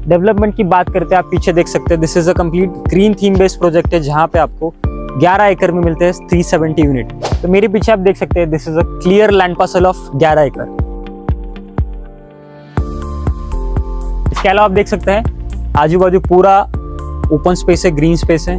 Development की बात करते हैं, आप पीछे देख सकते हैं, this is a complete green theme based project है जहाँ पे आपको 11 एकड़ में मिलते हैं 370 यूनिट। तो मेरे पीछे आप देख सकते हैं, this is a clear land parcel of 11 एकड़। इसके अलावा आप देख सकते हैं आजू बाजू पूरा ओपन स्पेस है, ग्रीन स्पेस है,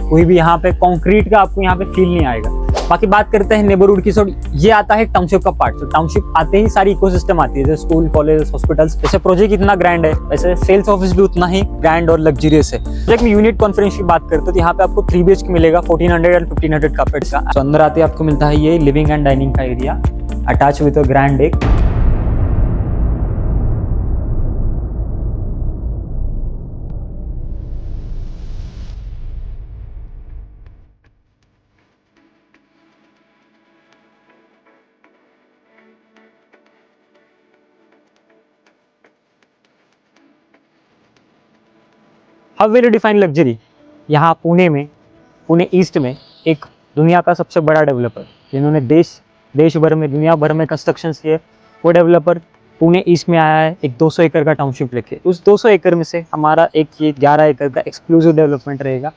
कोई भी यहाँ पे कंक्रीट का आपको यहाँ पे फील नहीं आएगा। बाकी बात करते हैं नेबरहुड की, ये आता है टाउनशिप का पार्ट। तो टाउनशिप आते ही सारी इकोसिस्टम आती है, जैसे स्कूल, कॉलेज, हॉस्पिटल्स। जैसे प्रोजेक्ट इतना ग्रैंड है, वैसे सेल्स ऑफिस भी उतना ही ग्रैंड और लग्जरियस है। प्रोजेक्ट में यूनिट कॉन्फ्रेंस की बात करते हैं तो यहाँ पे आपको 3 BHK मिलेगा, 1400 एंड 1500 कार्पेट का। तो अंदर आते आपको मिलता है ये लिविंग एंड डाइनिंग का area attach with a grand deck. How will you define luxury? यहाँ पुणे ईस्ट में एक दुनिया का सबसे बड़ा डेवलपर जिन्होंने देश भर में, दुनिया भर में कंस्ट्रक्शन किए, वो डेवलपर पुणे ईस्ट में आया है एक 200 एकड़ का टाउनशिप लेके। उस 200 एकड़ में से हमारा एक ये 11 एकड़ का एक्सक्लूसिव डेवलपमेंट रहेगा।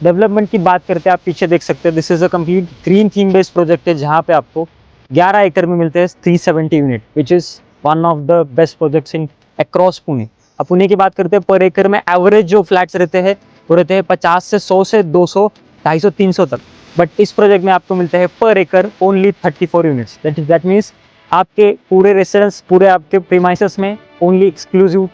डेवलपमेंट की बात करते हैं, आप पीछे देख सकते हैं, this is a complete green theme based project है जहाँ पे आपको 11 एकड़ में मिलते हैं 370 unit, which is one of the best projects in across Pune. अब पुणे की बात करते हैं, पर एकड़ में एवरेज जो फ्लैट्स रहते हैं वो रहते हैं 50 से 100 से 200, 250, 300 तक। बट इस प्रोजेक्ट में आपको मिलते हैं पर एकड़ ओनली 34 यूनिट्स। दैट मीन्स आपके पूरे रेसिडेंस, पूरे आपके प्रीमाइसेस में ओनली एक्सक्लूसिव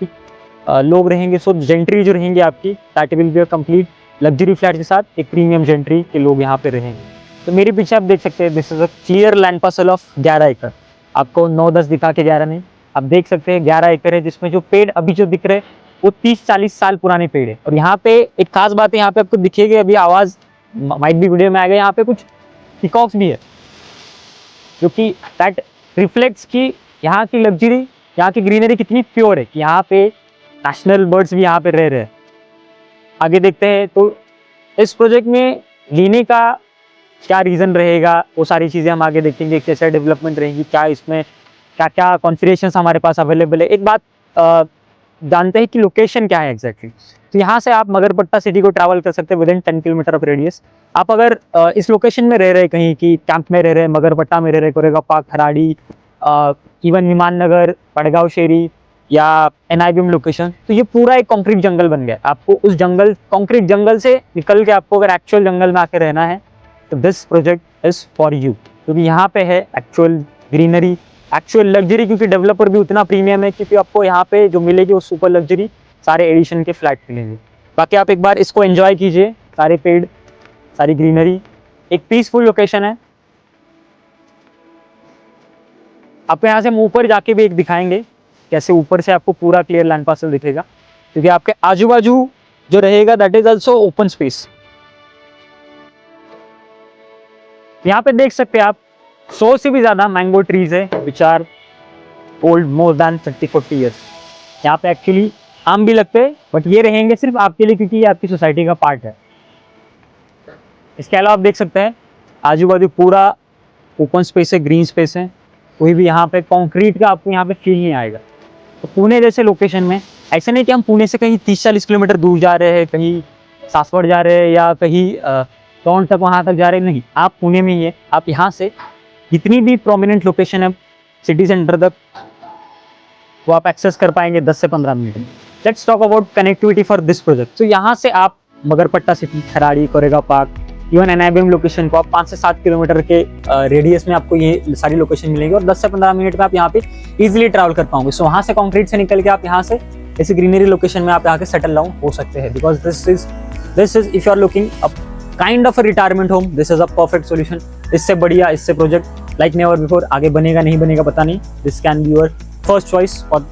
लोग रहेंगे। सो जेंट्री जो रहेंगे आपकी, that will be a complete luxury flat के साथ एक प्रीमियम जेंट्री के लोग यहाँ पे रहेंगे। तो मेरे पीछे आप देख सकते हैं, this is a clear land parcel of 11 एकड़। आपको 9-10 दिखा के 11 नहीं, आप देख सकते हैं 11 एकड़ है, जिसमें जो पेड़ अभी जो दिख रहे हैं वो 30-40 साल पुराने पेड़ है। और यहाँ पे एक खास बात है, यहाँ पे आपको दिखेगी, अभी आवाज माइट भी वीडियो में आ गया, यहाँ पे कुछ पिकॉक्स भी है जो कि दैट रिफ्लेक्ट्स की यहाँ की लग्जरी, यहाँ की ग्रीनरी कितनी प्योर है कि यहाँ पे नेशनल बर्ड्स भी यहाँ पे रह रहे हैं। आगे देखते हैं, तो इस प्रोजेक्ट में लेने का क्या रीज़न रहेगा, वो सारी चीज़ें हम आगे देखेंगे, कैसे डेवलपमेंट रहेगी, क्या इसमें क्या क्या कॉन्फ़िगरेशंस हमारे पास अवेलेबल है। एक बात जानते हैं कि लोकेशन क्या है एग्जैक्टली। तो यहाँ से आप मगरपट्टा सिटी को ट्रैवल कर सकते हैं विदिन 10 किलोमीटर ऑफ रेडियस। आप अगर इस लोकेशन में रह रहे कहीं की कैंप में रह रहे, मगरपट्टा में रह रहे, कोरेगांव पार्क, खराड़ी, इवन विमान नगर, पड़गांव शेरी या NIBM लोकेशन, तो ये पूरा एक कॉन्क्रीट जंगल बन गया। आपको उस जंगल, कॉन्क्रीट जंगल से निकल के आपको अगर एक्चुअल जंगल में आके रहना है तो this project is for you, क्योंकि यहाँ पे है एक्चुअल ग्रीनरी, एक्चुअल लग्जरी, क्योंकि डेवलपर भी उतना प्रीमियम है, क्योंकि आपको यहाँ पे जो मिलेगी वो सुपर लग्जरी सारे एडिशन के फ्लैट मिलेंगे। बाकी आप एक बार इसको एंजॉय कीजिए, सारे पेड़, सारी ग्रीनरी, एक पीसफुल लोकेशन है। आपको यहाँ से हम ऊपर जाके भी एक दिखाएंगे कैसे ऊपर से आपको पूरा क्लियर लैंड पार्सल दिखेगा, क्योंकि आपके आजू बाजू जो रहेगा that is also open space. यहाँ पे देख सकते हैं आप 100 से भी ज़्यादा मैंगो ट्रीज है which are old more than 30-40 years. यहाँ पे एक्चुअली आम भी लगते हैं, बट ये रहेंगे सिर्फ आपके लिए, क्योंकि ये आपकी सोसाइटी का पार्ट है। इसके अलावा आप देख सकते हैं आजू बाजू पूरा ओपन स्पेस है, ग्रीन स्पेस है, कोई भी यहाँ पे कंक्रीट का आपको यहाँ पे फील नहीं आएगा। तो पुणे जैसे लोकेशन में ऐसा नहीं कि हम पुणे से कहीं 30-40 किलोमीटर दूर जा रहे हैं, कहीं सासवड़ जा रहे हैं या कहीं टोंक तक, वहाँ तक जा रहे हैं, नहीं, आप पुणे में ही है। आप यहाँ से जितनी भी प्रोमिनेंट लोकेशन है सिटी सेंटर तक, वो आप एक्सेस कर पाएंगे 10 से 15 मिनट में। Let's talk about connectivity for this project. तो यहाँ से आप Magarpatta city, Kharadi, Koregaon park, even NIBM location को आप 5 से 7 किलोमीटर के रेडियस में आपको ये सारी लोकेशन मिलेंगी, और 10 से 15 मिनट में आप यहाँ पे इजीली ट्रैवल कर पाओगे। सो वहाँ से कंक्रीट से निकल के आप यहाँ से ऐसी ग्रीनरी लोकेशन में आप यहाँ के सेटल डाउन हो सकते हैं, because this is if you are looking a kind of a retirement home, this is a perfect solution. इससे बढ़िया, इससे प्रोजेक्ट लाइक नेवर बिफोर, आगे बनेगा नहीं बनेगा पता नहीं, this can be your first choice for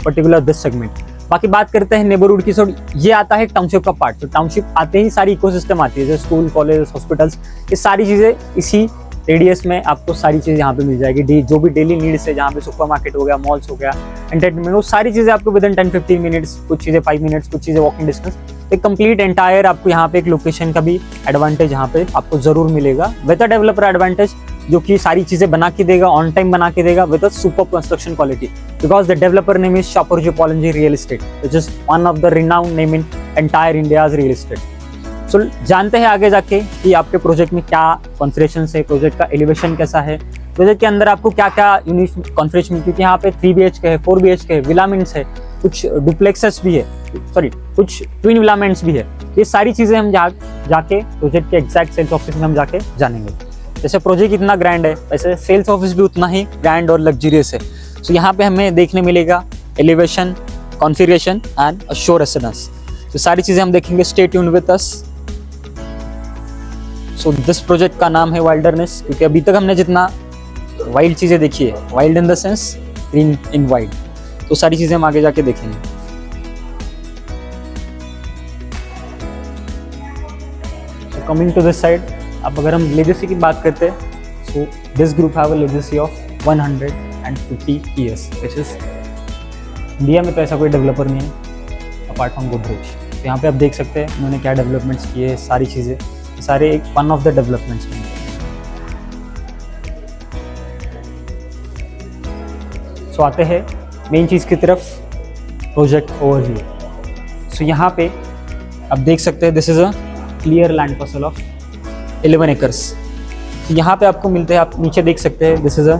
particular this segment. बाकी बात करते हैं नेबरहुड की, ये आता है टाउनशिप का पार्ट। तो टाउनशिप आते ही सारी इकोसिस्टम आती है, जैसे स्कूल, कॉलेज, हॉस्पिटल्स, ये सारी चीज़ें इसी रेडियस में आपको सारी चीज़ यहाँ पे मिल जाएगी। जो भी डेली नीड्स है, जहाँ पे सुपर मार्केट हो गया, मॉल्स हो गया, एंटरटेनमेंट, वो सारी चीज़ें आपको विदिन 10-15 मिनट्स, कुछ चीज़ें 5 मिनट्स, कुछ चीज़ें वॉकिंग डिस्टेंस, एक कंप्लीट एंटायर आपको यहाँ पे एक लोकेशन का भी एडवांटेज यहाँ पे आपको जरूर मिलेगा। विद अ डेवलपर एडवांटेज, जो कि सारी चीज़ें बना के देगा, ऑन टाइम बना के देगा with a super construction quality, because the developer name is Shapoorji Pallonji real estate, which is one of the renowned name in entire India's real estate. So जानते हैं आगे जाके कि आपके प्रोजेक्ट में क्या कॉन्फ़िगरेशन है, प्रोजेक्ट का एलिवेशन कैसा है, प्रोजेक्ट के अंदर आपको क्या क्या यूनिक कॉन्फ़िगरेशन, क्योंकि यहाँ पे 3 BHK है, 4 BHK है, विलामेंट्स है, कुछ डुप्लेक्सेस भी है, सॉरी कुछ ट्विन विलामेंट्स भी है। ये सारी चीज़ें हम जाके प्रोजेक्ट के एग्जैक्ट सेल्स ऑफिस में हम जाके जानेंगे। जैसे प्रोजेक्ट इतना ग्रैंड है, वैसे सेल्स ऑफिस भी उतना ही ग्रैंड और लग्जरियस है। सो यहाँ पे हमें देखने मिलेगा elevation, configuration and assure essence. तो सारी चीज़ें हम देखेंगे। Stay tuned with us. So this project का नाम है वाइल्डरनेस, क्योंकि अभी तक हमने जितना वाइल्ड चीज़ें देखी है, wild in the sense green in wild, तो सारी चीज़ें हम आगे जाके देखेंगे। So coming to this side, अब अगर हम लेगेसी की बात करते हैं, so this group have a legacy of 150 years, which is India में तो ऐसा कोई डेवलपर नहीं है अपार्ट फ्रॉम गोदरेज। तो यहाँ पे आप देख सकते हैं उन्होंने क्या डेवलपमेंट्स किए, सारी चीज़ें, सारे एक वन ऑफ द डेवलपमेंट्स में। सो आते हैं मेन चीज़ की तरफ, प्रोजेक्ट ओवरव्यू। सो यहाँ पे आप देख सकते हैं this is a clear land parcel of 11 acres. तो यहाँ पे आपको मिलते हैं, आप नीचे देख सकते हैं this is a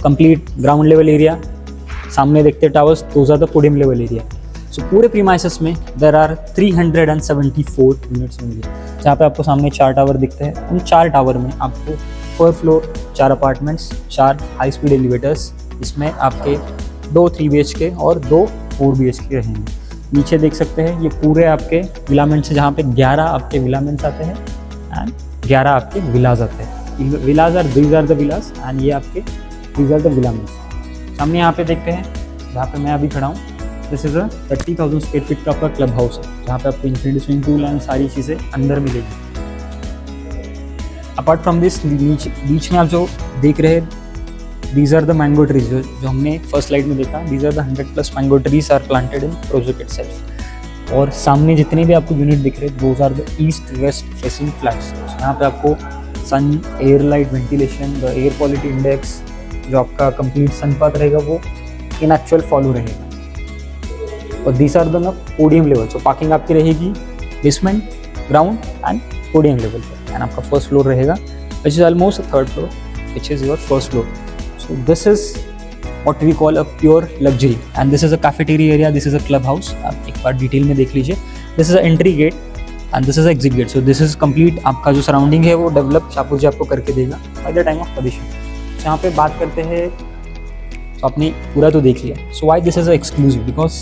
complete ground level area, सामने देखते हैं towers, those are the podium level area. So पूरे प्रीमाइसेस में देर आर 374 यूनिट्स होंगे, जहाँ पे आपको सामने 4 टावर दिखते हैं। उन 4 टावर में आपको पर floor 4 apartments, 4 high speed elevators, इसमें आपके 2 3 BHK और 2 4 BHK रहेंगे। नीचे देख सकते हैं ये पूरे आपके विलामेंट्स, जहाँ पे 11 आपके विलामेंट्स आते हैं एंड 11 आपके विलाज आते हैं। Villas are these are the villas and ये आपके दीज आर द विलामेंट्स। सामने यहाँ पे देखते हैं, जहाँ पे मैं अभी खड़ा हूँ, this is a 30,000 square feet का आपका क्लब हाउस है, जहाँ पे आपको इन्फिनिटी स्विमिंग पूल एंड सारी चीज़ें अंदर मिलेगी। अपार्ट फ्रॉम दिस, बीच में आप जो देख रहे हैं, these are the mango trees, जो हमने फर्स्ट स्लाइड में देखा, these are the 100+ mango trees are planted in project itself. और सामने जितने भी आपको यूनिट दिख रहे हैं, those are the east west facing flats. यहाँ पे आपको sun, air light, ventilation, the air quality index, जो आपका कंप्लीट सनपाथ रहेगा वो इन एक्चुअल फॉलो रहेगा। और these are the podium level, so parking आपकी रहेगी basement, ground and podium level पर, एंड आपका फर्स्ट फ्लोर रहेगा which is almost third floor which is your first floor. So this is what we call a pure luxury, and this is a cafeteria area, this is a club house। आप एक बार detail में देख लीजिए। This is a entry gate and this is a exit gate। So this is complete, आपका जो surrounding है वो develop Shahpur जी आपको करके देगा by the time of completion। यहाँ पे बात करते हैं, तो आपने पूरा तो देख लिया। So why this is a exclusive? Because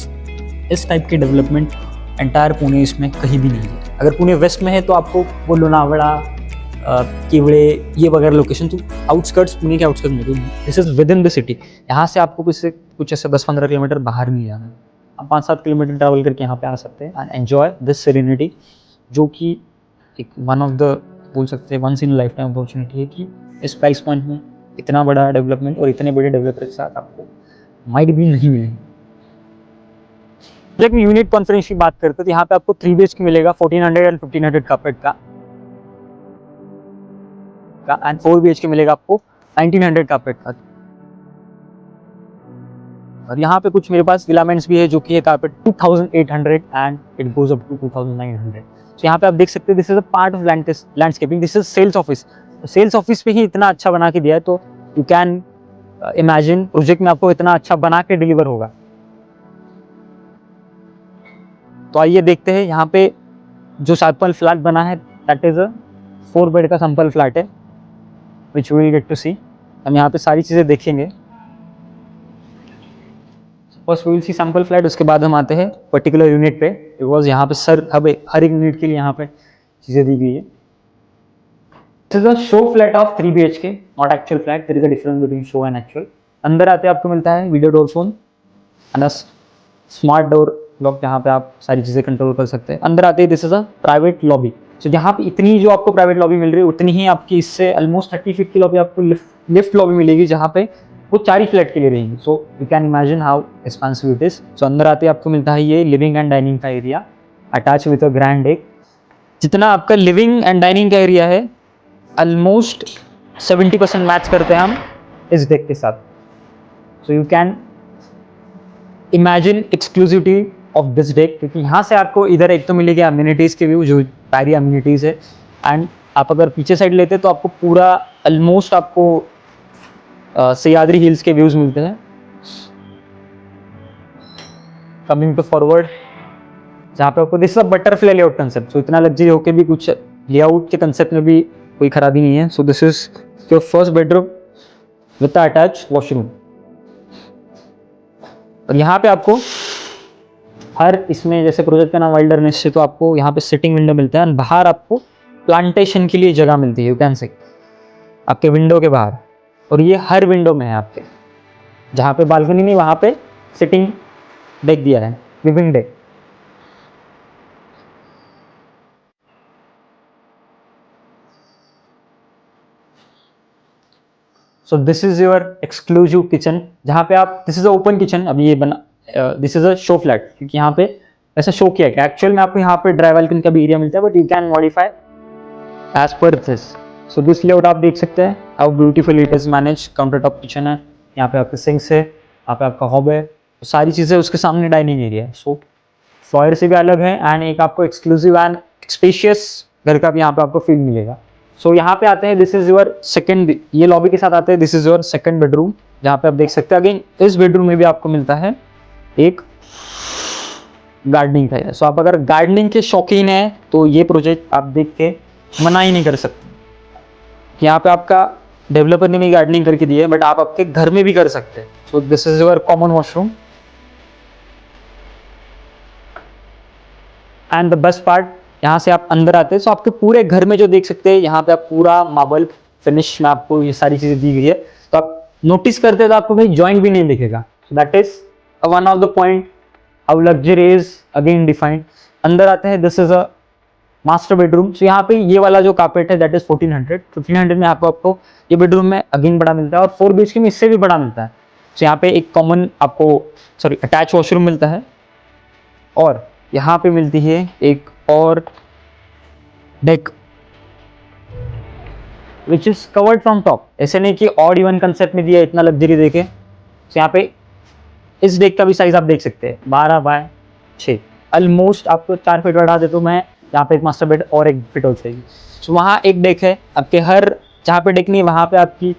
इस टाइप के डेवलपमेंट एंटायर पुणे इसमें कहीं भी नहीं है। अगर पुणे वेस्ट में है तो आपको वो लोनावड़ा, केवड़े, ये वगैरह लोकेशन, तो आउटस्कर्ट्स, पुणे के आउटस्कर्ट्स में, तो this is with in the city. यहाँ से आपको कुछ ऐसे 10-15 किलोमीटर बाहर नहीं जाना है, आप 5-7 किलोमीटर ट्रैवल करके यहाँ पे आ सकते हैं एंड एन्जॉय दिस सेरेनिटी, जो कि एक वन ऑफ द, बोल सकते हैं once in life time opportunity है कि इस प्राइस पॉइंट में इतना बड़ा डेवलपमेंट और इतने बड़े डेवलपर के साथ आपको माइट भी नहीं मिलेगी। प्रोजेक्ट में यूनिट कॉन्फिगरेशन की बात करते हैं तो यहाँ पे आपको 3 BHK मिलेगा 1400 एंड 1500 कार्पेट का, एंड 4 BHK मिलेगा आपको 1900 कार्पेट का। और यहाँ पे कुछ मेरे पास फिलामेंट्स भी है, जो कि है carpet 2800 and it goes up to 2900। तो यहाँ पे आप देख सकते हैं this is a part of landscaping, this is sales office. Sales office पे ही इतना अच्छा बना के दिया है, तो यू कैन इमेजिन प्रोजेक्ट में आपको इतना अच्छा बना के डिलीवर होगा। तो आइए देखते हैं यहाँ पे जो सैंपल फ्लैट बना है, दैट इज अ 4 बेड का सैंपल फ्लैट है which we will get to see। हम यहाँ पे सारी चीज़ें देखेंगे। First we will see sample flat, उसके बाद हम आते हैं पर्टिकुलर यूनिट पे, बिकॉज यहाँ पे हर एक यूनिट के लिए यहाँ पे चीज़ें दी गई है। This is a show flat of 3 BHK, not actual flat, there is a difference between show and actual. अंदर आते आपको मिलता है video door phone and a smart door lock, जहाँ पे आप सारी चीज़ें कंट्रोल कर सकते हैं। अंदर आते ही this is a private lobby. So जहाँ पे इतनी जो आपको प्राइवेट लॉबी मिल रही है, उतनी ही आपकी इससे ऑलमोस्ट 30 फीट की लॉबी आपको लिफ्ट लॉबी मिलेगी, जहाँ पे वो 4 ही फ्लैट के लिए रहेंगी। So you can imagine how expensive it is. So अंदर आते ही आपको मिलता है ये लिविंग एंड डाइनिंग का area attach with a grand एक। जितना आपका लिविंग एंड डाइनिंग का एरिया है, ऑलमोस्ट 70% मैच करते हैं हम इस डेक के साथ। So you can imagine exclusivity of this deck, क्योंकि यहाँ से आपको इधर एक तो मिलेगी अम्यूनिटीज़ के व्यू जो सारी अम्यूनिटीज़ है, एंड आप अगर पीछे साइड लेते तो आपको पूरा ऑलमोस्ट आपको सह्याद्री हिल्स के व्यूज़ मिलते हैं। कमिंग टू फॉरवर्ड, जहाँ पे आपको दिस बटरफ्लाई लेआउट कंसेप्ट, सो इतना लग्जरी होके भी कुछ लेआउट के कंसेप्ट में भी कोई खराबी नहीं है। So this is your first bedroom with attach washroom. और यहाँ पे आपको हर इसमें जैसे प्रोजेक्ट का नाम वाइल्डरनेस है तो आपको यहाँ पे सिटिंग विंडो मिलता है, बाहर आपको प्लांटेशन के लिए जगह मिलती है, यू कैन से आपके विंडो के बाहर। और ये हर विंडो में है आपके, जहाँ पे बालकनी नहीं वहाँ पे सिटिंग डेक दिया है, living deck. So this is your exclusive kitchen, जहाँ पे आप, this is a open kitchen. अभी ये बना, this is a show flat, क्योंकि यहाँ पे ऐसा शो किया गया। एक्चुअल में आपको यहाँ पे ड्राई बालकनी का भी एरिया मिलता है, but you can modify as per this. So this layout आप देख सकते हैं how beautiful it is manage. Counter top kitchen है, यहाँ पे आपके सिंक्स है, यहाँ पे आपका हॉब है, तो सारी चीज़ें उसके सामने डाइनिंग एरिया है। सो फ्लोयर से भी अलग है, एंड एक आपको एक्सक्लूसिव एंड स्पेशियस घर का भी यहाँ पे आपको फील मिलेगा। सो यहाँ पे आते हैं, दिस इज योर सेकंड, ये लॉबी के साथ आते हैं, this is your second bedroom, जहाँ पे आप देख सकते हैं अगेन इस बेडरूम में भी आपको मिलता है एक गार्डनिंग का है। सो आप अगर गार्डनिंग के शौकीन हैं तो ये प्रोजेक्ट आप देख के मना ही नहीं कर सकते। यहाँ पे आपका डेवलपर ने भी गार्डनिंग करके दी है, बट आप आपके घर में भी कर सकते हैं। So this is your common washroom, and the best part, यहाँ से आप अंदर आते हैं तो आपके पूरे घर में जो देख सकते हैं, यहाँ पे आप पूरा मार्बल फिनिश में आपको ये सारी चीजें दी गई है। तो आप नोटिस करते हैं तो आपको कहीं जॉइंट भी नहीं दिखेगा। So that is one of the point how luxury is again defined. अंदर आते हैं, this is a master bedroom. So यहाँ पे ये वाला जो कार्पेट है दैट इज 1400 में आपको ये बेडरूम में अगेन बड़ा मिलता है, और 4 BHK में इससे भी बड़ा मिलता है। सो यहाँ पे एक कॉमन आपको अटैच वॉशरूम मिलता है, और यहाँ पे मिलती है एक और deck which is covered from top. ऐसे नहीं कि ऑड इवन कंसेप्ट में दिया इतना लग्जरी देखे। तो यहाँ पे इस डेक का भी साइज आप देख सकते हैं 12x6, ऑलमोस्ट आपको 4 फीट बढ़ा दे तो मैं यहाँ पे एक मास्टर बेड और एक फिट हो जाएगी। तो वहाँ एक डेक है आपके, हर जहाँ पे डेक नहीं है वहाँ पे आपकी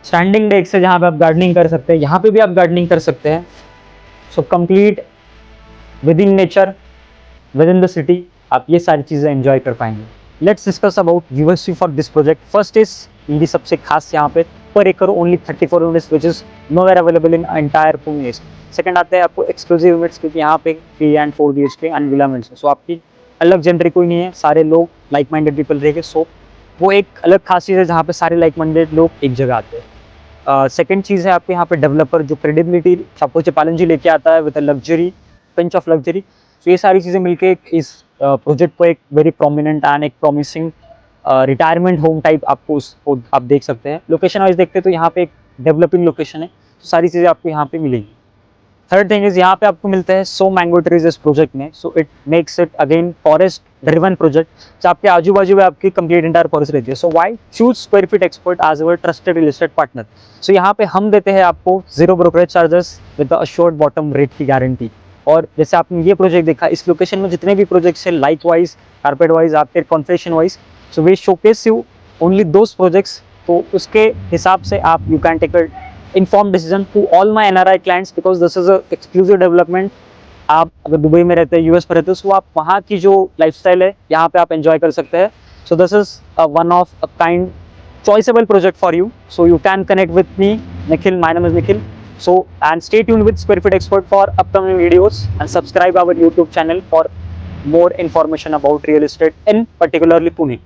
स्टैंडिंग डेक से जहाँ पे आप गार्डनिंग कर सकते हैं, यहाँ पे भी आप गार्डनिंग कर सकते हैं। So complete with in nature, with in the city, आप ये सारी चीज़ें एंजॉय कर पाएंगे। Let's discuss about USP for this project. First is मेरी सबसे खास यहाँ पे पर एकड़ only 34 units which is nowhere available in entire Pune. Second आते हैं आपको एक्सक्लूसिव यूनिट्स, क्योंकि यहाँ पे 3 and 4 BHK and villa mills है। सो आपकी अलग जेंडर कोई नहीं है, सारे लोग लाइक माइंडेड पीपल रहेंगे। सो वो एक अलग खास चीज़ है जहाँ पे सारे लाइक माइंडेड लोग एक जगह आते हैं। सेकंड चीज़ है आपके यहाँ पे डेवलपर जो क्रेडिबिलिटी सपोज पालन जी लेके आता है with a luxury pinch of luxury. So ये सारी चीज़ें मिलके इस प्रोजेक्ट को एक वेरी प्रोमिनेंट एंड एक प्रॉमिसिंग रिटायरमेंट होम टाइप आपको आप देख सकते हैं। लोकेशन वाइज देखते हैं तो यहाँ पे एक डेवलपिंग लोकेशन है, तो सारी चीज़ें आपको यहाँ पे मिलेंगी। थर्ड थिंग इज यहाँ पे आपको मिलता है सो मैंगो ट्रीज इस प्रोजेक्ट में। So it makes it again forest driven project, तो आपके आजू बाजू में आपकी कंप्लीट इंटायर फॉरेस्ट रहती है। So why choose Square Feet Expert as our trusted real estate partner. So यहाँ पे हम देते हैं आपको 0 brokerage charges with assured bottom rate की गारंटी। और जैसे आपने ये प्रोजेक्ट देखा, इस लोकेशन में जितने भी प्रोजेक्ट्स है लाइक वाइज, कारपेट वाइज, आपके configuration wise, so we showcase you only those projects. तो उसके हिसाब से आप you can take a informed decision to all my NRI clients, because this is a exclusive development। आप अगर Dubai में रहते हैं, यूएस में रहते हैं, तो आप वहाँ की जो लाइफस्टाइल है यहाँ पे आप एंजॉय कर सकते हैं। So this is one of a kind choiceable project for you, so you can connect with me, Nikhil. My name is Nikhil. So and stay tuned with Square Feet Expert for upcoming videos, and subscribe our YouTube channel for more information about real estate in particularly Pune.